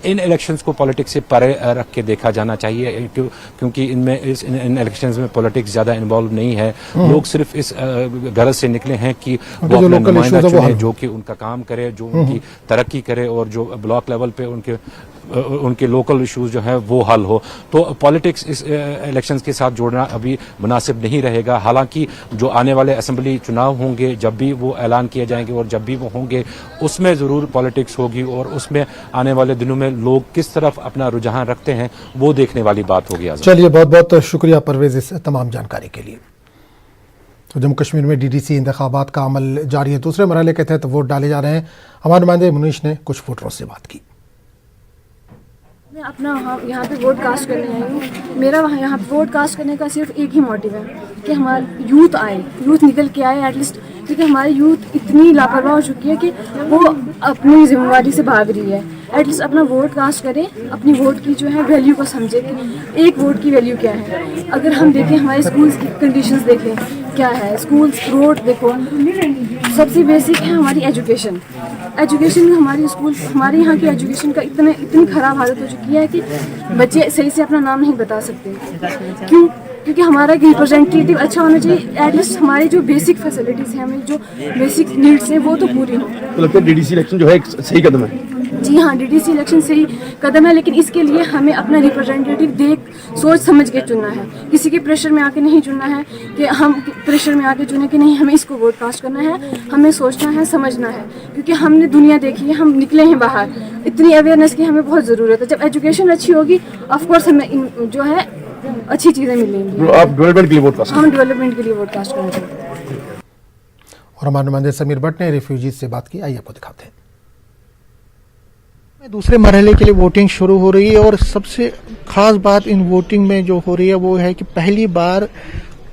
इन इलेक्शंस को पॉलिटिक्स से परे रख के देखा जाना चाहिए, क्योंकि इनमें इन इलेक्शंस में पॉलिटिक्स ज़्यादा इन्वॉल्व नहीं है। लोग सिर्फ इस गरज से निकले हैं कि वो अपना नुमाइंदा चुने जो कि उनका काम करे, जो उनकी तरक्की करे, और जो ब्लॉक लेवल पे उनके लोकल इश्यूज जो हैं वो हल हो। तो पॉलिटिक्स इस इलेक्शंस के साथ जोड़ना अभी मुनासिब नहीं रहेगा। हालांकि जो आने वाले असेंबली चुनाव होंगे, जब भी वो ऐलान किए जाएंगे और जब भी वो होंगे, उसमें ज़रूर पॉलिटिक्स होगी, और उसमें आने वाले दिनों में लोग किस तरफ अपना रुझान रखते हैं वो देखने वाली बात होगी। चलिए, बहुत बहुत शुक्रिया परवेज इस तमाम जानकारी के लिए। तो जम्मू कश्मीर में डीडीसी इंतखाबात का अमल जारी है। दूसरे मरहले के तहत वोट डाले जा रहे हैं। हमारे नुमाइंदे मुनीश ने कुछ वोटरों से बात की। मैं अपना यहाँ पे वोट कास्ट करने आई हूँ। मेरा यहाँ पे वोट कास्ट करने का सिर्फ एक ही मोटिव है कि हमारे यूथ आए, यूथ निकल के आए एटलीस्ट, क्योंकि हमारी यूथ इतनी लापरवाह हो चुकी है कि वो अपनी जिम्मेवारी से भाग रही है। एटलीस्ट अपना वोट कास्ट करें, अपनी वोट की जो है वैल्यू को समझे कि एक वोट की वैल्यू क्या है। अगर हम देखें हमारे स्कूल्स की कंडीशंस देखें क्या है, स्कूल्स, रोड देखो, सबसे बेसिक है हमारी एजुकेशन। एजुकेशन हमारी स्कूल, हमारे यहाँ की एजुकेशन का इतनी ख़राब हालत हो चुकी है कि बच्चे सही से अपना नाम नहीं बता सकते। क्यों? क्योंकि हमारा एक रिप्रेजेंटेटिव अच्छा होना चाहिए। एटलीस्ट हमारी जो बेसिक फैसिलिटीज़ हैं, हमें जो बेसिक नीड्स हैं वो तो पूरी हो। तो लगता है डीडीसी इलेक्शन जो है एक सही कदम है। जी हाँ, डीडीसी इलेक्शन सही कदम है, लेकिन इसके लिए हमें अपना रिप्रेजेंटेटिव देख सोच समझ के चुनना है। किसी के प्रेशर में आके नहीं चुनना है कि हम प्रेशर में आके चुने कि नहीं हमें इसको वोट कास्ट करना है। हमें सोचना है, समझना है, क्योंकि हमने दुनिया देखी है, हम निकले हैं बाहर। इतनी अवेयरनेस की हमें बहुत ज़रूरत है। जब एजुकेशन अच्छी होगी ऑफकोर्स हमें जो है अच्छी चीज़ें मिलेंगी। आप डेवलपमेंट के लिए वोट कास्ट, हम डेवलपमेंट के लिए वोट कास्ट करना चाहते हैं। और हमारे नुमाइंदे समीर भट्ट ने रिफ्यूजीज से बात की। आइए आपको दिखाते हैं। दूसरे मरहले के लिए वोटिंग शुरू हो रही है, और सबसे खास बात इन वोटिंग में जो हो रही है वो है कि पहली बार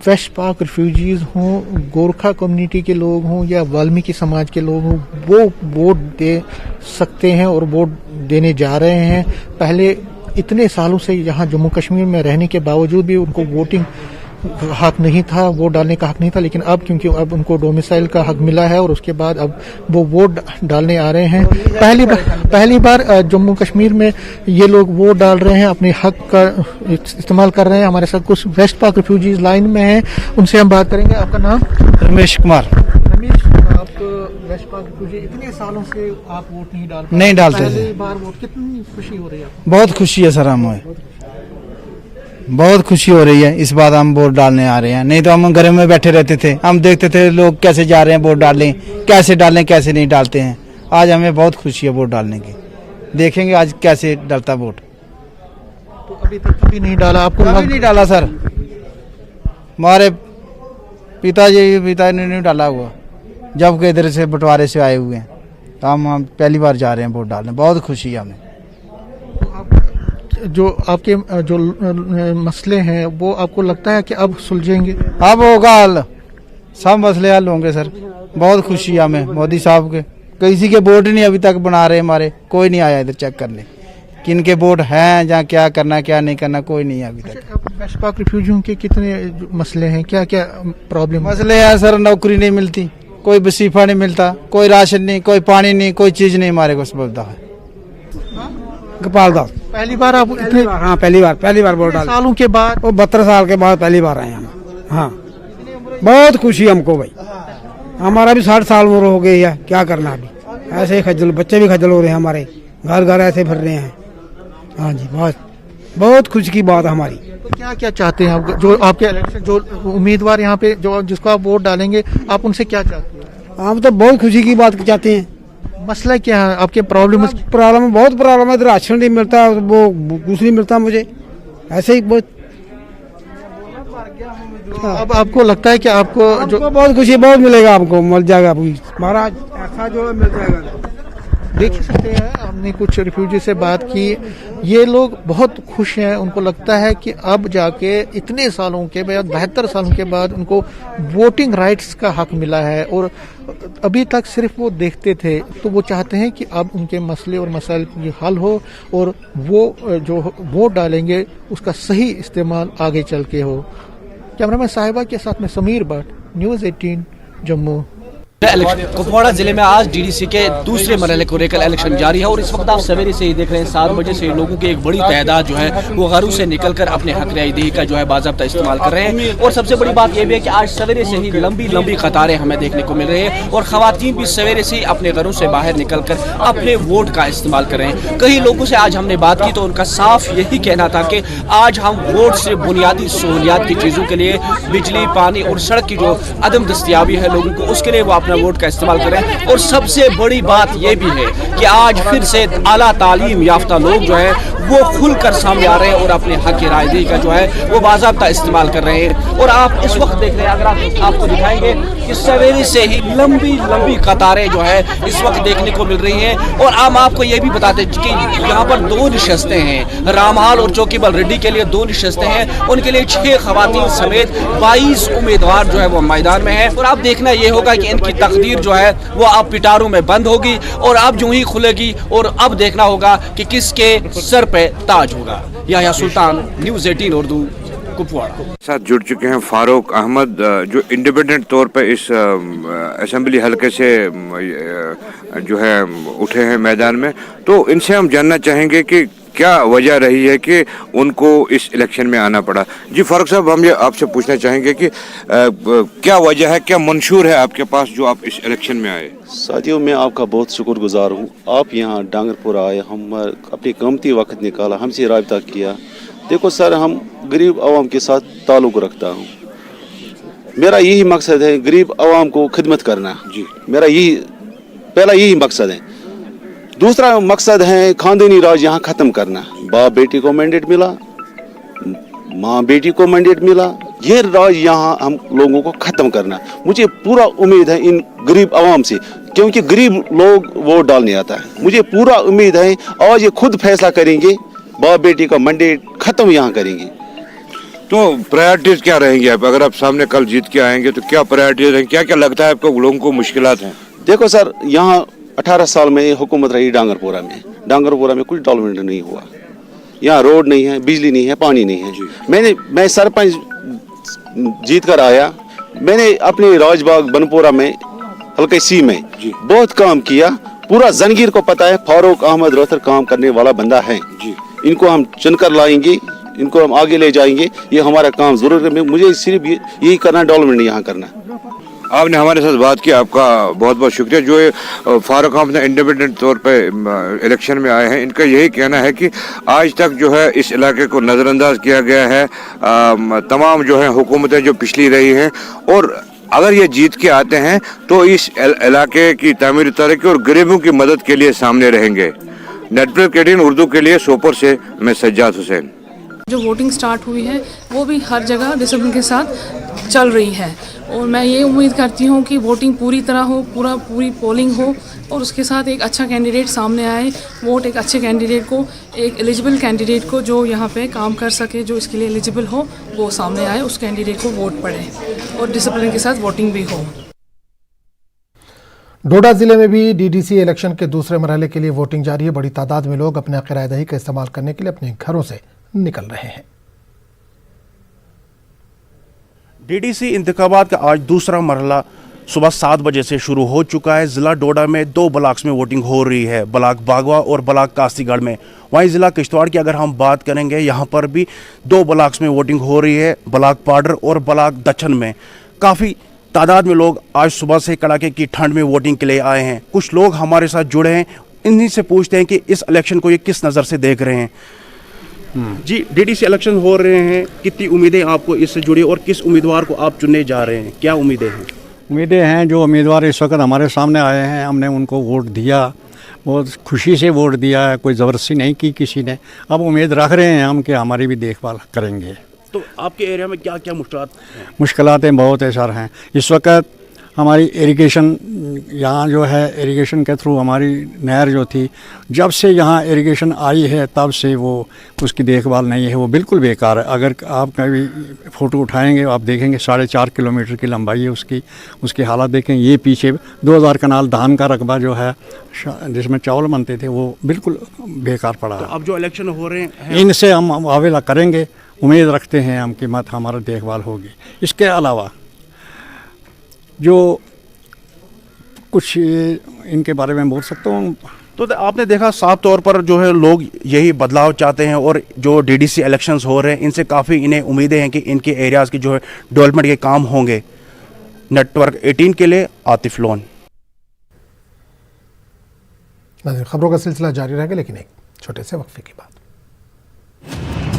वेस्ट पाक रिफ्यूजीज हों, गोरखा कम्युनिटी के लोग हों या वाल्मीकि समाज के लोग हों, वो वोट दे सकते हैं और वोट देने जा रहे हैं। पहले इतने सालों से यहाँ जम्मू कश्मीर में रहने के बावजूद भी उनको वोटिंग हक नहीं था, वोट डालने का हक नहीं था, लेकिन अब क्योंकि अब उनको डोमिसाइल का हक मिला है और उसके बाद अब वो वोट डालने आ रहे हैं। पहली बार जम्मू कश्मीर में ये लोग वोट डाल रहे हैं, अपने हक का इस्तेमाल कर रहे हैं। हमारे साथ कुछ वेस्ट पाक रिफ्यूजीज लाइन में हैं, उनसे हम बात करेंगे। आपका नाम? रमेश कुमार। रमेश, आप वेस्ट पाक रिफ्यूजी, इतने सालों से आप वोट नहीं डालते? नहीं डालते। पहली बार वोट, कितनी खुशी हो रही है? बहुत खुशी है सर, हमें बहुत खुशी हो रही है। इस बार हम वोट डालने आ रहे हैं, नहीं तो हम घर में बैठे रहते थे, हम देखते थे लोग कैसे जा रहे हैं वोट डालें, कैसे डालें कैसे नहीं डालते हैं। आज हमें बहुत खुशी है वोट डालने की। देखेंगे आज कैसे डालता वोट। तो अभी तक कभी नहीं डाला? आपको कभी नहीं डाला सर, हमारे पिताजी ने नहीं डाला हुआ। जबकि इधर से बंटवारे से आए हुए हैं। तो हम पहली बार जा रहे हैं वोट डालने, बहुत खुशी है हमें। जो आपके जो मसले हैं वो आपको लगता है कि अब सुलझेंगे? अब होगा हल, सब मसले हल होंगे सर। बहुत खुशी है हमें मोदी साहब के। किसी के वोट नहीं अभी तक बना रहे, हमारे कोई नहीं आया इधर चेक करने किन के वोट हैं, जहाँ क्या करना क्या नहीं करना, कोई नहीं है अभी तक। वेस्ट पाक रिफ्यूजियों के कितने मसले हैं, क्या क्या प्रॉब्लम? मसले हैं सर, नौकरी नहीं मिलती, कोई वसीफा नहीं मिलता, कोई राशन नहीं, कोई पानी नहीं, कोई चीज नहीं हमारे को सुविधा है। गोपाल दास। पहली बार आप इतने? हाँ पहली बार वोट डाल। सालों के बाद? वो 72 साल के बाद पहली बार आए हम। हाँ बहुत खुशी हमको भाई, हमारा भी 60 साल उम्र हो गई है, क्या करना अभी ऐसे ही खज्जल, बच्चे भी खज्जल हो रहे हैं हमारे, घर घर ऐसे फिर रहे हैं। हाँ जी बहुत खुशी की बात है हमारी। तो क्या क्या चाहते हैं आप, जो आपके इलेक्शन जो उम्मीदवार यहाँ पे जो जिसको आप वोट डालेंगे, आप उनसे क्या चाहते हैं? हम तो बहुत खुशी की बात चाहते हैं। मसला क्या है आपके? प्रॉब्लम बहुत प्रॉब्लम है, राशन नहीं मिलता, वो कुछ नहीं मिलता मुझे, ऐसे ही बहुत। अब आपको लगता है कि आपको जो बहुत खुशी बहुत मिलेगा, आपको मिल जाएगा महाराज, ऐसा जो है मिल जाएगा। देख सकते हैं, हमने कुछ रिफ्यूजी से बात की, ये लोग बहुत खुश हैं। उनको लगता है कि अब जाके इतने सालों के बाद, 72 सालों के बाद उनको वोटिंग राइट्स का हक मिला है, और अभी तक सिर्फ वो देखते थे। तो वो चाहते हैं कि अब उनके मसले और मसाइल की हल हो, और वो जो वोट डालेंगे उसका सही इस्तेमाल आगे चल के हो। कैमरामैन साहिबा के साथ में समीर भट्ट, न्यूज़ 18 जम्मू। कुपवाड़ा जिले में आज डीडीसी के दूसरे मरहले को लेकर इलेक्शन जारी है, और इस वक्त आप सवेरे से ही देख रहे हैं 7 बजे से लोगों की एक बड़ी तादाद जो है वो घरों से निकलकर अपने हक रायदही का जो है बाज़ाब्ता इस्तेमाल कर रहे हैं। और सबसे बड़ी बात यह भी है कि आज सवेरे से ही लंबी कतारें हमें देखने को मिल रही है, और खवातीन भी सवेरे से ही अपने घरों से बाहर निकलकर अपने वोट का इस्तेमाल कर रहे हैं। कई लोगों से आज हमने बात की तो उनका साफ यही कहना था कि आज हम वोट से बुनियादी सहूलियात की चीज़ों के लिए, बिजली, पानी और सड़क की जो अदम दस्तियाबी है लोगों को, उसके लिए वो अपना वोट का इस्तेमाल करें। और सबसे बड़ी बात यह भी है कि आज फिर से आला तालीम याफ्ता लोग जो है वो खुलकर सामने आ रहे हैं और अपने हक की रायदही का जो है वो बाज़ाब्ता इस्तेमाल कर रहे हैं। और आप इस वक्त देख रहे हैं, अगर आपको दिखाएंगे कि सवेरे से ही लंबी कतारें जो है इस वक्त देखने को मिल रही हैं। और हम आपको ये भी बताते हैं कि यहाँ पर 2 नशस्तें हैं, रामहाल और चौकीबल रेड्डी के लिए 2 नशस्तें हैं, उनके लिए 6 खवातीन समेत 22 उम्मीदवार जो है वो मैदान में हैं। और अब देखना ये होगा कि इनकी तकदीर जो है वो अब पिटारों में बंद होगी, और अब जो ही खुलेगी, और अब देखना होगा कि किसके सर पे ताज होगा। याह्या सुल्तान, न्यूज़ 18 उर्दू, कुपवाड़ा। साथ जुड़ चुके हैं फारूक अहमद, जो इंडिपेंडेंट तौर पे इस असेंबली हलके से जो है उठे हैं मैदान में। तो इनसे हम जानना चाहेंगे कि क्या वजह रही है कि उनको इस इलेक्शन में आना पड़ा। जी फारूक साहब, हम ये आपसे पूछना चाहेंगे कि क्या वजह है, क्या मंशूर है आपके पास जो आप इस इलेक्शन में आए? साथियों, मैं आपका बहुत शुक्रगुजार हूँ। आप यहाँ डांगरपुर आए, हम अपनी कीमती वक्त निकाला, हमसे राब्ता किया। देखो सर, हम गरीब आवाम के साथ ताल्लुक़ रखता हूँ। मेरा यही मकसद है, गरीब आवाम को खिदमत करना। जी, मेरा पहला यही मकसद है। दूसरा मकसद है खानदानी राज यहाँ ख़त्म करना। बाप बेटी को मैंडेट मिला, माँ बेटी को मैंडेट मिला, ये राज यहाँ हम लोगों को ख़त्म करना। मुझे पूरा उम्मीद है इन गरीब आवाम से, क्योंकि गरीब लोग वोट डालने आता है। मुझे पूरा उम्मीद है आज ये खुद फैसला करेंगे, बाप बेटी का मैंडेट ख़त्म यहाँ करेंगे। तो प्रायोरिटीज क्या रहेंगी? आप अगर आप सामने कल जीत के आएंगे तो क्या प्रायोरिटीज रहेंगी? क्या क्या लगता है आपको लोगों को मुश्किलात हैं? देखो सर, यहाँ 18 साल में हुकूमत रही डांगरपुरा में कुछ डेवलपमेंट नहीं हुआ। यहाँ रोड नहीं है, बिजली नहीं है, पानी नहीं है। मैं सरपंच जीत कर आया, मैंने अपने राजबाग बनपुरा में हल्के सी में बहुत काम किया। पूरा जंगीर को पता है फारूक अहमद रोहतर काम करने वाला बंदा है। इनको हम चुनकर लाएंगे, इनको हम आगे ले जाएंगे, ये हमारा काम जरूर है। मुझे सिर्फ यही करना, डेवलपमेंट यहाँ करना। आपने हमारे साथ बात की, आपका बहुत बहुत शुक्रिया। जो फारूक अहमद इंडिपेंडेंट तौर पे इलेक्शन में आए हैं, इनका यही कहना है कि आज तक जो है इस इलाके को नज़रअंदाज किया गया है, तमाम जो है हुकूमतें जो पिछली रही हैं, और अगर ये जीत के आते हैं तो इस इलाके की तामीर तरक्की और गरीबों की मदद के लिए सामने रहेंगे। नेटवर्क 18 उर्दू के लिए सोपोर से मैं सज्जाद हुसैन। जो वोटिंग स्टार्ट हुई है वो भी हर जगह डिसिप्लिन के साथ चल रही है, और मैं ये उम्मीद करती हूँ कि वोटिंग पूरी तरह हो, पूरी पोलिंग हो और उसके साथ एक अच्छा कैंडिडेट सामने आए। वोट एक अच्छे कैंडिडेट को, एक एलिजिबल कैंडिडेट को जो यहाँ पे काम कर सके, जो इसके लिए एलिजिबल हो, वो सामने आए, उस कैंडिडेट को वोट पड़े और डिसिप्लिन के साथ वोटिंग भी हो। डोडा जिले में भी डीडीसी इलेक्शन के दूसरे मरहले के लिए वोटिंग जारी है। बड़ी तादाद में लोग अपने हक राय का इस्तेमाल करने के लिए अपने घरों से निकल रहे हैं। डीडीसी इंतखाबात का आज दूसरा मरहला सुबह 7 बजे से शुरू हो चुका है। ज़िला डोडा में 2 ब्लॉक्स में वोटिंग हो रही है, ब्लॉक बागवा और ब्लॉक कासीगढ़ में। वहीं ज़िला किश्तवाड़ की अगर हम बात करेंगे, यहाँ पर भी 2 ब्लॉक्स में वोटिंग हो रही है, ब्लॉक पाडर और ब्लॉक दच्छन में। काफ़ी तादाद में लोग आज सुबह से कड़ाके की ठंड में वोटिंग के लिए आए हैं। कुछ लोग हमारे साथ जुड़े हैं, इन्हीं से पूछते हैं कि इस इलेक्शन को ये किस नज़र से देख रहे हैं। जी, डीडीसी इलेक्शन हो रहे हैं, कितनी उम्मीदें आपको इससे जुड़ी और किस उम्मीदवार को आप चुनने जा रहे हैं, क्या उम्मीदें हैं? उम्मीदें हैं, जो उम्मीदवार इस वक्त हमारे सामने आए हैं, हमने उनको वोट दिया, बहुत खुशी से वोट दिया है, कोई ज़बरदस्ती नहीं की किसी ने। अब उम्मीद रख रहे हैं हम कि हमारी भी देखभाल करेंगे। तो आपके एरिया में क्या क्या मुश्किलातें बहुत है सर हैं। इस वक्त हमारी इरिगेशन, यहाँ जो है इरिगेशन के थ्रू हमारी नहर जो थी, जब से यहाँ इरिगेशन आई है तब से वो उसकी देखभाल नहीं है, वो बिल्कुल बेकार है। अगर आप कभी फ़ोटो उठाएंगे आप देखेंगे 4.5 किलोमीटर की लंबाई है उसकी हालत देखें। ये पीछे 2000 कनाल धान का रकबा जो है जिसमें चावल बनते थे वो बिल्कुल बेकार पड़ा है। तो अब जो इलेक्शन हो रहे हैं इनसे हम मुआवजा करेंगे, उम्मीद रखते हैं हम कि मत हमारा देखभाल होगी। इसके अलावा जो कुछ इनके बारे में बोल सकता हूँ, तो आपने देखा साफ तौर पर जो है लोग यही बदलाव चाहते हैं और जो डीडीसी इलेक्शंस हो रहे हैं इनसे काफ़ी इन्हें उम्मीदें हैं कि इनके एरियाज़ की जो है डेवलपमेंट के काम होंगे। नेटवर्क 18 के लिए आतिफ लोन। खबरों का सिलसिला जारी रहेगा, लेकिन एक छोटे से वक्फे के बाद।